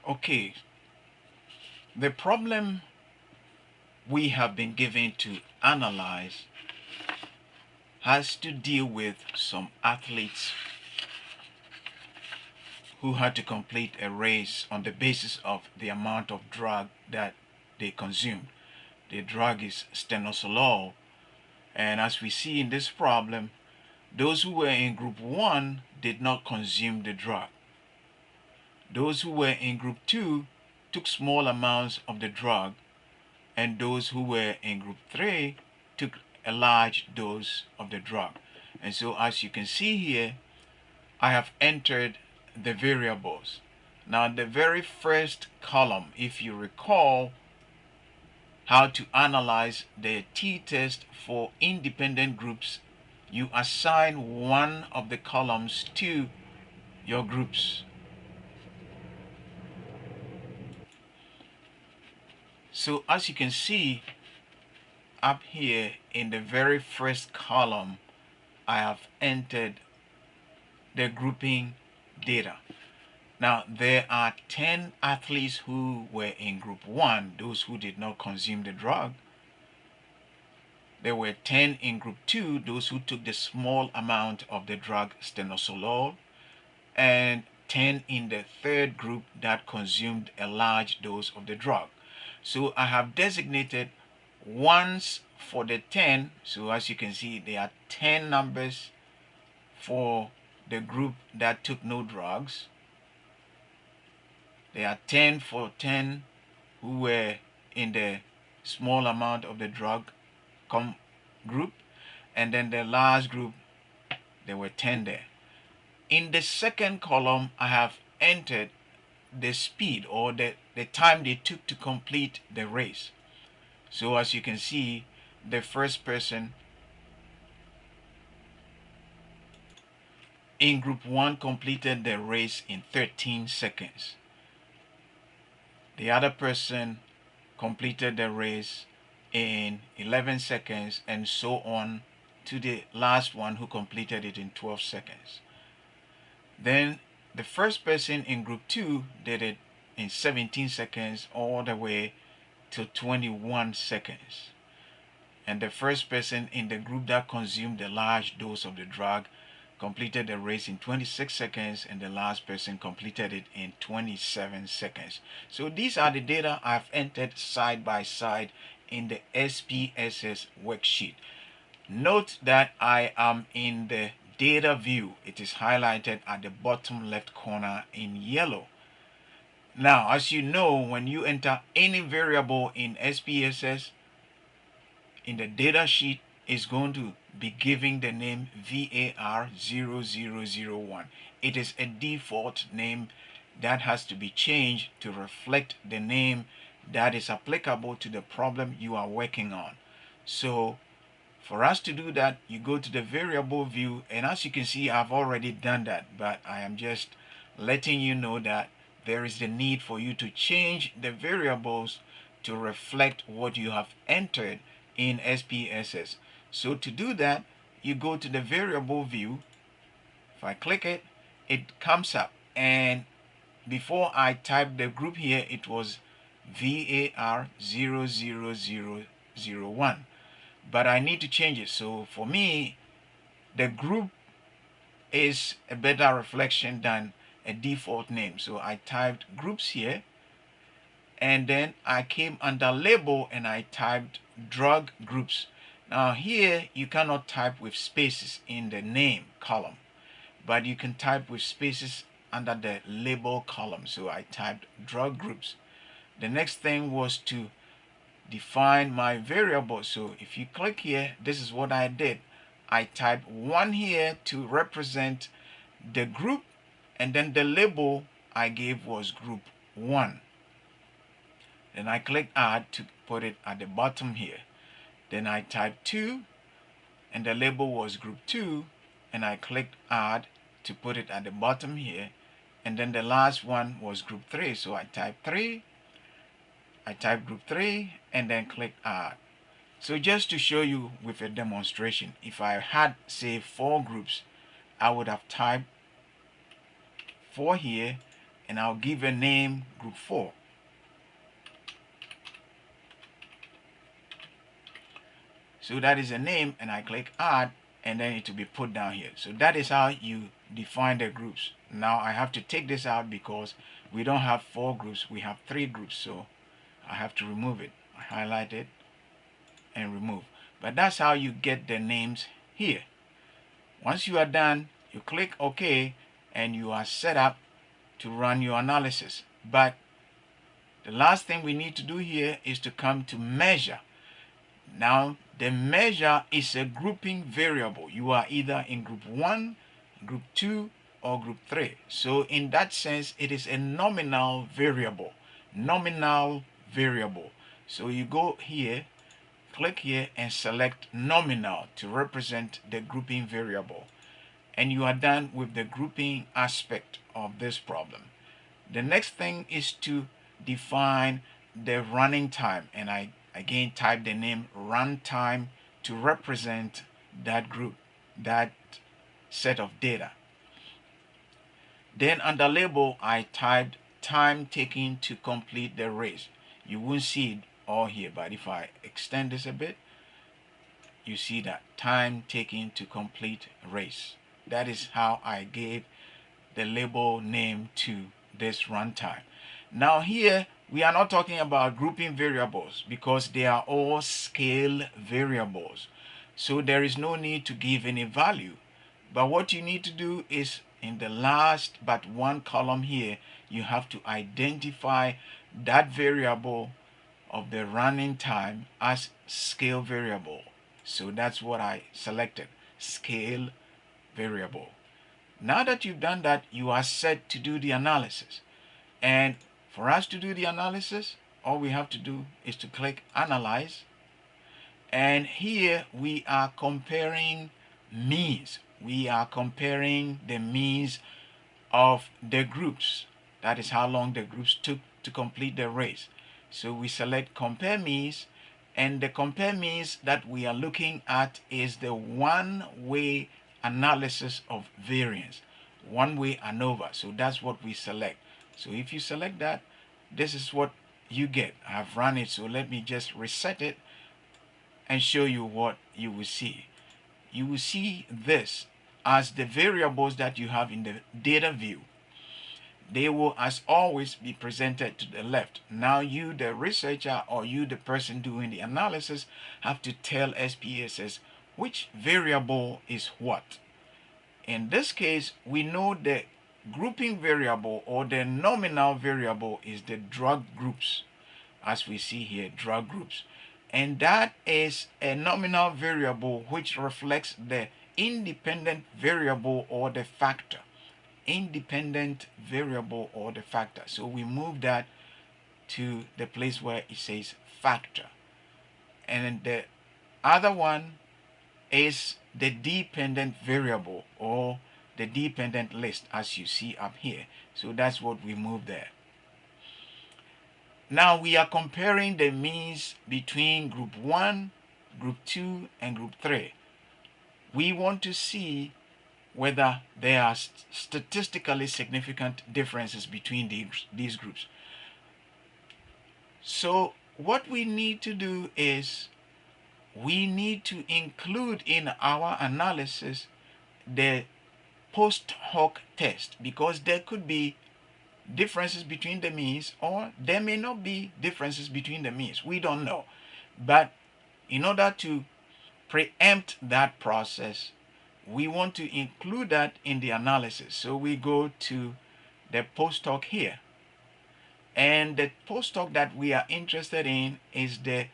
Okay, the problem we have been given to analyze has to deal with some athletes who had to complete a race on the basis of the amount of drug that they consumed. The drug is stenosolol, and as we see in this problem, those who were in group 1 did not consume the drug. Those who were in group 2 took small amounts of the drug, and those who were in group 3 took a large dose of the drug. And so as you can see here, I have entered the variables. Now the very first column, if you recall how to analyze the t-test for independent groups, you assign one of the columns to your groups. So as you can see up here in the very first column, I have entered the grouping data. Now there are 10 athletes who were in group 1, those who did not consume the drug. There were 10 in group 2, those who took the small amount of the drug stenosolol, and 10 in the third group that consumed a large dose of the drug. So I have designated ones for the 10. So as you can see, there are 10 numbers for the group that took no drugs. There are 10 for 10 who were in the small amount of the drug group, and then the last group, there were 10 there. In the second column, I have entered the speed or the time they took to complete the race. So as you can see, the first person in group 1 completed the race in 13 seconds. The other person completed the race in 11 seconds, and so on to the last one who completed it in 12 seconds. Then the first person in group 2 did it in 17 seconds all the way to 21 seconds. And the first person in the group that consumed a large dose of the drug completed the race in 26 seconds, and the last person completed it in 27 seconds. So these are the data I've entered side by side in the SPSS worksheet. Note that I am in the data view. It is highlighted at the bottom left corner in yellow. Now, as you know, when you enter any variable in SPSS, in the data sheet is going to be giving the name VAR0001. It is a default name that has to be changed to reflect the name that is applicable to the problem you are working on. So for us to do that, you go to the variable view, and as you can see, I've already done that, but I am just letting you know that there is the need for you to change the variables to reflect what you have entered in SPSS. So to do that, you go to the variable view. If I click it, it comes up, and before I type the group here, it was VAR00001, but I need to change it. So for me, the group is a better reflection than a default name. So I typed groups here, and then I came under label and I typed drug groups. Now here you cannot type with spaces in the name column, but you can type with spaces under the label column. So I typed drug groups. The next thing was to define my variable. So if you click here, this is what I did. I typed 1 here to represent the group, and then the label I gave was group 1. Then I click add to put it at the bottom here. Then I typed 2, and the label was group 2, and I clicked add to put it at the bottom here. And then the last one was group 3, so I typed 3, I typed group 3, and then click add. So just to show you with a demonstration, if I had, say, 4 groups, I would have typed 4 here, and I'll give a name group 4. So that is a name, and I click add, and then it will be put down here. So that is how you define the groups. Now I have to take this out because we don't have 4 groups, we have 3 groups, so I have to remove it. I highlight it and remove. But that's how you get the names here. Once you are done, you click OK, and you are set up to run your analysis. But the last thing we need to do here is to come to measure. Now, the measure is a grouping variable. You are either in group 1, group 2, or group 3. So in that sense, it is a nominal variable. Nominal variable. So you go here, click here, and select nominal to represent the grouping variable. And you are done with the grouping aspect of this problem. The next thing is to define the running time, and I again type the name runtime to represent that group, that set of data. Then under label, I typed time taken to complete the race. You won't see it all here, but if I extend this a bit, you see that time taken to complete race. That is how I gave the label name to this runtime. Now here, we are not talking about grouping variables because they are all scale variables. So there is no need to give any value. But what you need to do is in the last but one column here, you have to identify that variable of the running time as scale variable. So that's what I selected, scale variable. Now that you've done that, you are set to do the analysis. And for us to do the analysis, all we have to do is to click Analyze. And here we are comparing means. We are comparing the means of the groups. That is how long the groups took to complete the race. So we select Compare Means, and the compare means that we are looking at is the one-way analysis of variance. One-way ANOVA. So that's what we select. So if you select that, this is what you get. I've run it, so let me just reset it and show you what you will see. You will see this as the variables that you have in the data view. They will, as always, be presented to the left. Now you, the researcher, or you, the person doing the analysis, have to tell SPSS which variable is what. In this case, we know the grouping variable or the nominal variable is the drug groups, as we see here, drug groups. And that is a nominal variable which reflects the independent variable or the factor. Independent variable or the factor. So we move that to the place where it says factor. And the other one is the dependent variable or the dependent list, as you see up here. So that's what we move there. Now we are comparing the means between group 1, group 2, and group 3. We want to see whether there are statistically significant differences between these groups. So what we need to do is we need to include in our analysis the post hoc test, because there could be differences between the means, or there may not be differences between the means. We don't know. But in order to preempt that process, we want to include that in the analysis. So we go to the post hoc here. And the post hoc that we are interested in is the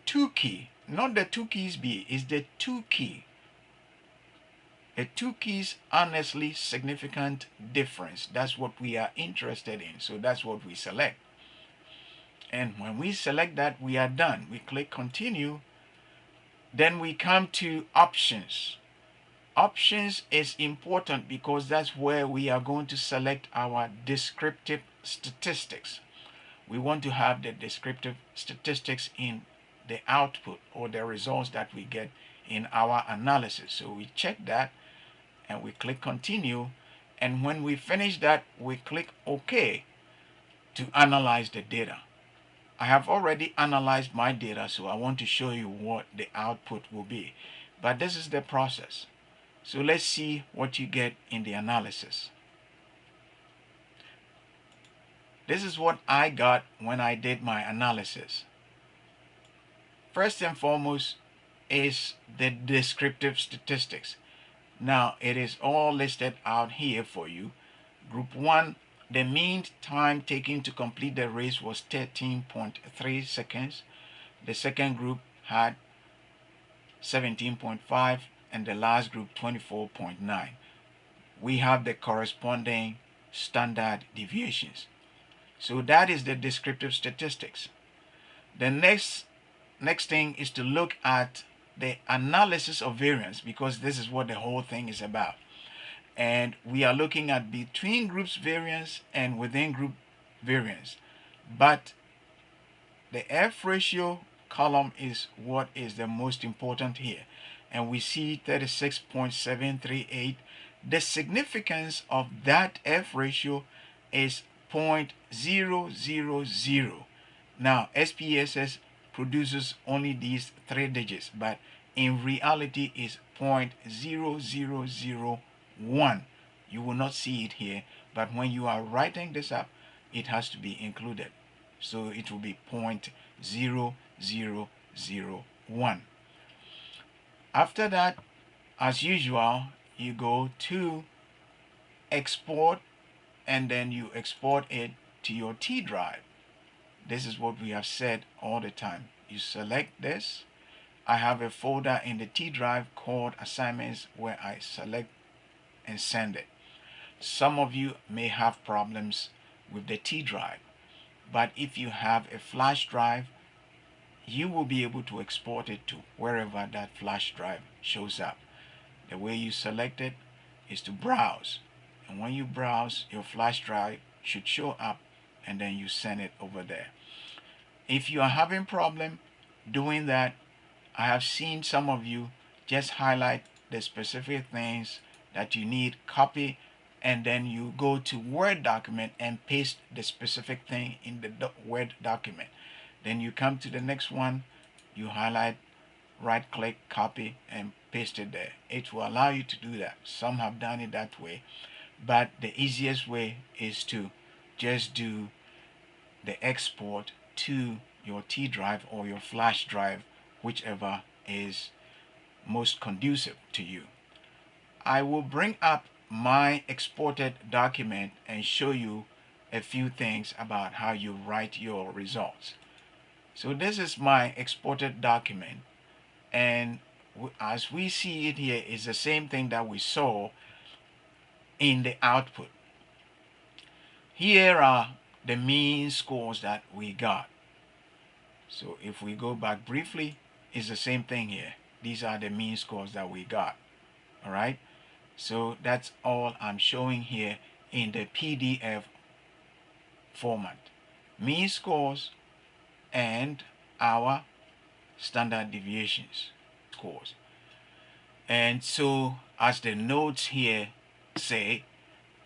2 key, not the 2 keys B, is the 2 key. A 2 keys honestly significant difference. That's what we are interested in. So that's what we select. And when we select that, we are done. We click continue. Then we come to options. Options is important because that's where we are going to select our descriptive statistics. We want to have the descriptive statistics in the output or the results that we get in our analysis. So we check that and we click continue. And when we finish that, we click OK. to analyze the data. I have already analyzed my data, so I want to show you what the output will be. But this is the process. So let's see what you get in the analysis. This is what I got when I did my analysis. First and foremost is the descriptive statistics. Now it is all listed out here for you. Group 1, the mean time taken to complete the race was 13.3 seconds. The second group had 17.5 and the last group 24.9. We have the corresponding standard deviations. So that is the descriptive statistics. The next thing is to look at the analysis of variance, because this is what the whole thing is about. And we are looking at between groups variance and within group variance. But the F ratio column is what is the most important here. And we see 36.738. The significance of that F ratio is 0.000. Now, SPSS produces only these 3 digits, but in reality is 0.0001. You will not see it here, but when you are writing this up, it has to be included. So it will be 0.0001. After that, as usual, you go to export, and then you export it to your T drive. This is what we have said all the time. You select this. I have a folder in the T drive called assignments where I select and send it. Some of you may have problems with the T drive, but if you have a flash drive, you will be able to export it to wherever that flash drive shows up. The way you select it is to browse, and when you browse, your flash drive should show up, and then you send it over there. If you are having problem doing that, I have seen some of you just highlight the specific things that you need, copy, and then you go to Word document and paste the specific thing in the Word document. Then you come to the next one, you highlight, right click, copy, and paste it there. It will allow you to do that. Some have done it that way, but the easiest way is to just do the export to your T drive or your flash drive, whichever is most conducive to you. I will bring up my exported document and show you a few things about how you write your results. So this is my exported document, and as we see it here, is the same thing that we saw in the output. Here are the mean scores that we got. So if we go back briefly, it's the same thing here. These are the mean scores that we got. All right. So that's all I'm showing here in the PDF format. Mean scores and our standard deviations scores. And so as the notes here say,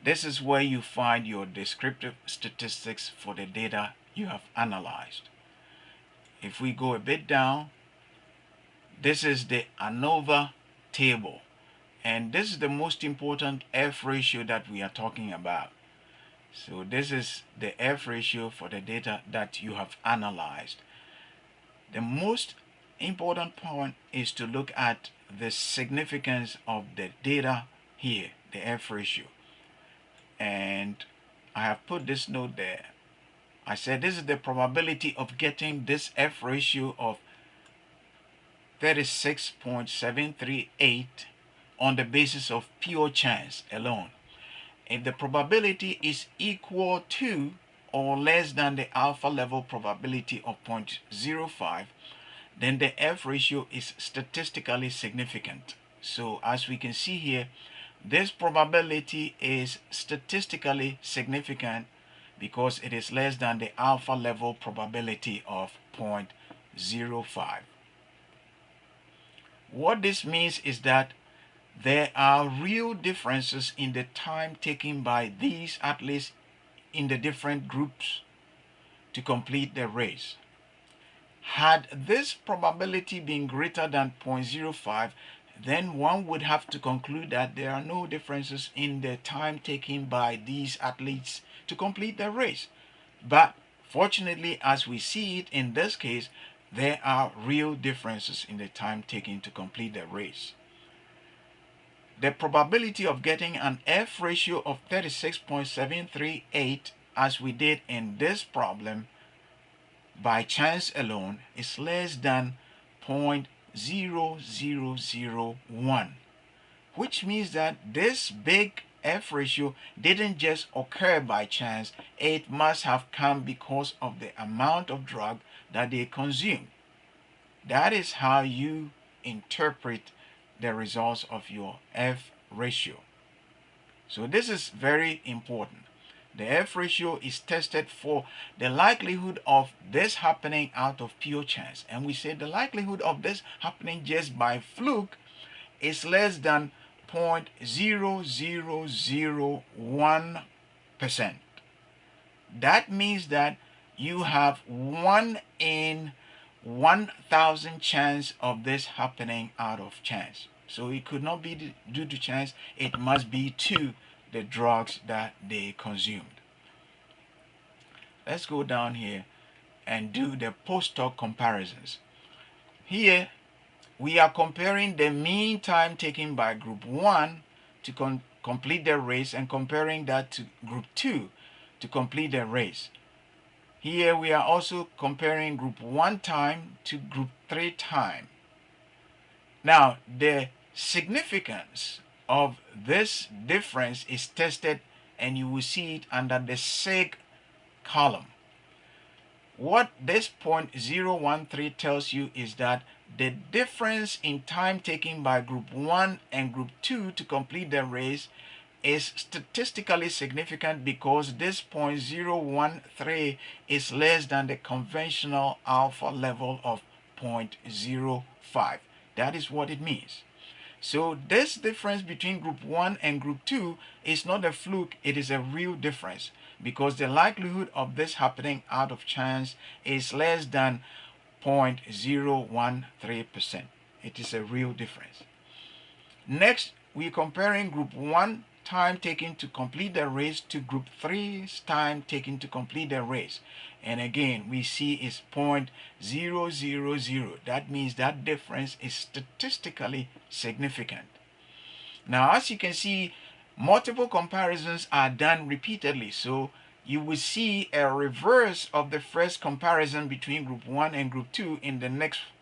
this is where you find your descriptive statistics for the data you have analyzed. If we go a bit down, this is the ANOVA table. And this is the most important F ratio that we are talking about. So this is the F ratio for the data that you have analyzed. The most important point is to look at the significance of the data here, the F ratio. And I have put this note there. I said this is the probability of getting this F ratio of 36.738 on the basis of pure chance alone. If the probability is equal to or less than the alpha level probability of 0.05, then the F ratio is statistically significant. So as we can see here, this probability is statistically significant because it is less than the alpha level probability of 0.05. What this means is that there are real differences in the time taken by these, at least in the different groups to complete the race. Had this probability been greater than 0.05, then one would have to conclude that there are no differences in the time taken by these athletes to complete the race. But fortunately, as we see it in this case, there are real differences in the time taken to complete the race. The probability of getting an F ratio of 36.738, as we did in this problem, by chance alone is less than 0.0001, which means that this big F ratio didn't just occur by chance, it must have come because of the amount of drug that they consumed. That is how you interpret the results of your F ratio. So this is very important. The F ratio is tested for the likelihood of this happening out of pure chance. And we say the likelihood of this happening just by fluke is less than 0.0001%. That means that you have 1 in 1,000 chance of this happening out of chance. So it could not be due to chance, it must be to the drugs that they consumed. Let's go down here and do the post hoc comparisons. Here we are comparing the mean time taken by group 1 to complete the race and comparing that to group 2 to complete the race. Here we are also comparing group 1 time to group 3 time. Now the significance of this difference is tested, and you will see it under the sig column. What this 0.013 tells you is that the difference in time taken by group 1 and group 2 to complete the race is statistically significant because this 0.013 is less than the conventional alpha level of 0.05. That is what it means. So this difference between group 1 and group 2 is not a fluke, it is a real difference, because the likelihood of this happening out of chance is less than 0.013%. It is a real difference. Next, we're comparing group 1 time taken to complete the race to group 3's time taken to complete the race. And again, we see is 0.000. That means that difference is statistically significant. Now, as you can see, multiple comparisons are done repeatedly. So you will see a reverse of the first comparison between group 1 and group 2 in the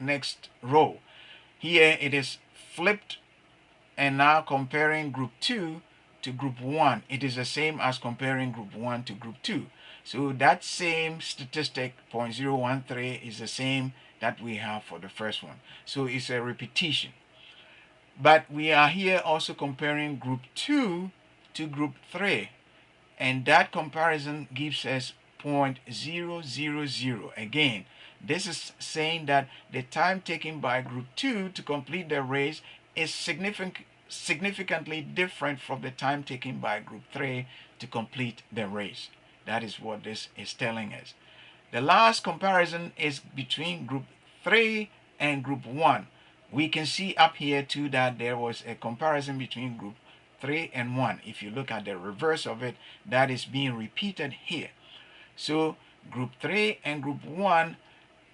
next row. Here it is flipped, and now comparing group 2 to group 1. It is the same as comparing group 1 to group 2. So that same statistic, 0.013, is the same that we have for the first one. So it's a repetition. But we are here also comparing group 2 to group 3. And that comparison gives us 0.000. Again, this is saying that the time taken by group 2 to complete the race is significantly different from the time taken by group 3 to complete the race. That is what this is telling us. The last comparison is between group 3 and group 1. We can see up here too that there was a comparison between group 3 and 1. If you look at the reverse of it, that is being repeated here. So group 3 and group 1,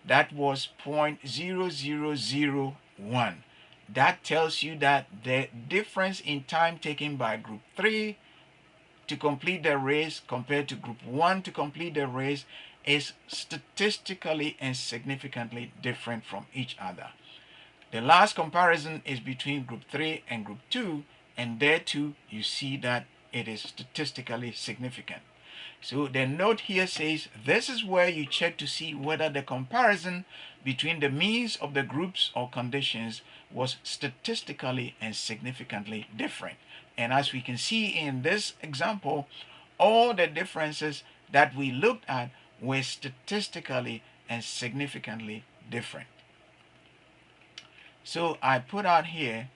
that was 0.0001. That tells you that the difference in time taken by group 3 to complete the race compared to group 1 to complete the race is statistically and significantly different from each other. The last comparison is between group 3 and group 2, and there too you see that it is statistically significant. So the note here says this is where you check to see whether the comparison between the means of the groups or conditions was statistically and significantly different. And as we can see in this example, all the differences that we looked at were statistically and significantly different. So I put out here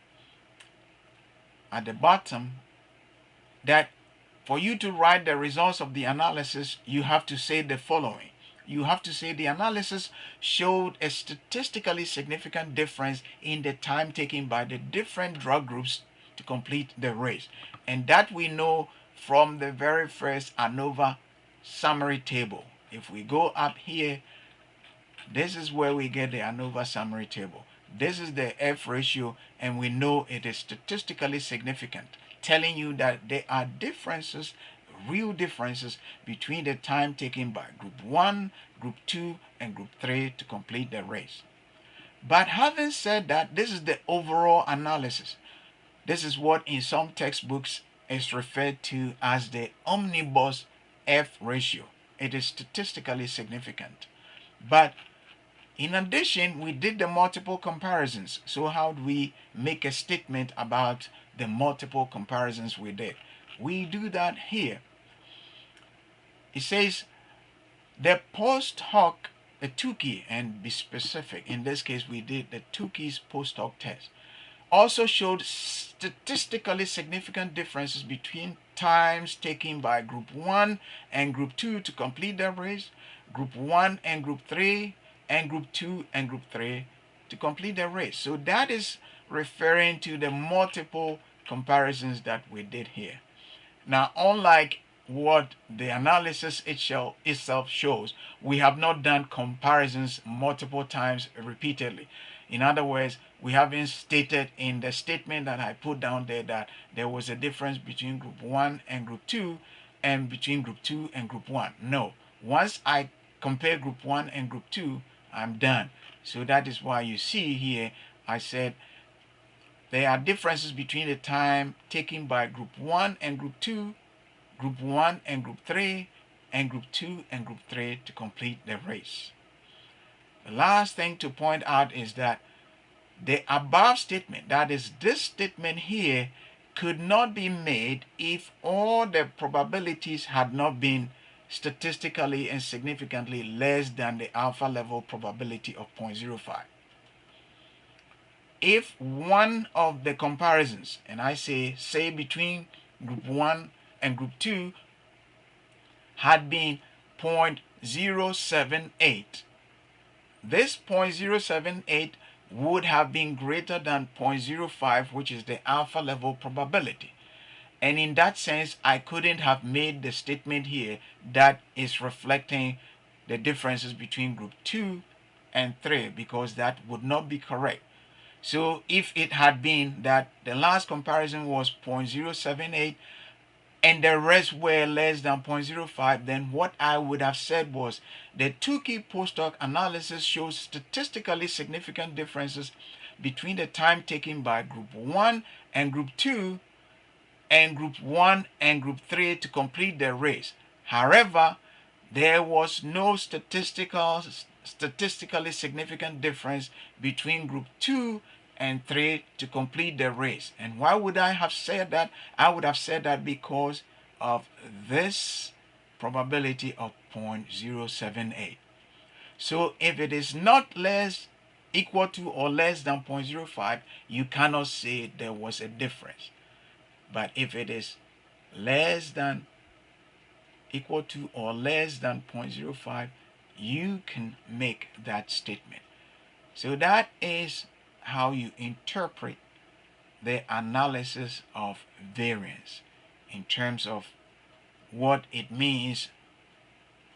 at the bottom that for you to write the results of the analysis, you have to say the following. you have to say the analysis showed a statistically significant difference in the time taken by the different drug groups to complete the race. And that we know from the very first ANOVA summary table. If we go up here, this is where we get the ANOVA summary table. This is the F ratio, and we know it is statistically significant, telling you that there are differences, real differences, between the time taken by group 1, group 2, and group 3 to complete the race. But having said that, this is the overall analysis. This is what in some textbooks is referred to as the omnibus F ratio. It is statistically significant. But in addition, we did the multiple comparisons. So how do we make a statement about the multiple comparisons we did? We do that here. It says the post hoc, the Tukey, and be specific. In this case, we did the Tukey's post hoc test. Also showed statistically significant differences between times taken by group 1 and group 2 to complete the race, group 1 and group 3, and group 2 and group 3 to complete the race. So that is referring to the multiple comparisons that we did here. Now, unlike what the analysis itself shows, we have not done comparisons multiple times repeatedly. In other words, we haven't stated in the statement that I put down there that there was a difference between group 1 and group 2 and between group 2 and group 1. No. Once I compare group 1 and group 2, I'm done. So that is why you see here I said there are differences between the time taken by group 1 and group 2, group 1 and group 3, and group 2 and group 3 to complete the race. The last thing to point out is that the above statement, that is this statement here, could not be made if all the probabilities had not been statistically and significantly less than the alpha level probability of 0.05. If one of the comparisons, and I say between group 1 and group 2, had been 0.078, this 0.078 would have been greater than 0.05, which is the alpha level probability. And in that sense, I couldn't have made the statement here that is reflecting the differences between group 2 and 3, because that would not be correct. So if it had been that the last comparison was 0.078 and the rest were less than 0.05, then what I would have said was the Tukey post hoc analysis shows statistically significant differences between the time taken by group 1 and group 2 and group 1 and group 3 to complete the race. However, there was no statistically significant difference between group 2 and 3 to complete the race. And why would I have said that? I would have said that because of this probability of 0.078. So if it is not equal to or less than 0.05, you cannot say there was a difference. But if it is less than, equal to, or less than 0.05, you can make that statement. So that is how you interpret the analysis of variance in terms of what it means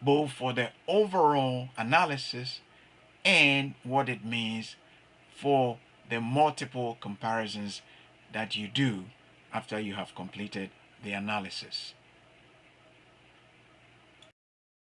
both for the overall analysis and what it means for the multiple comparisons that you do after you have completed the analysis.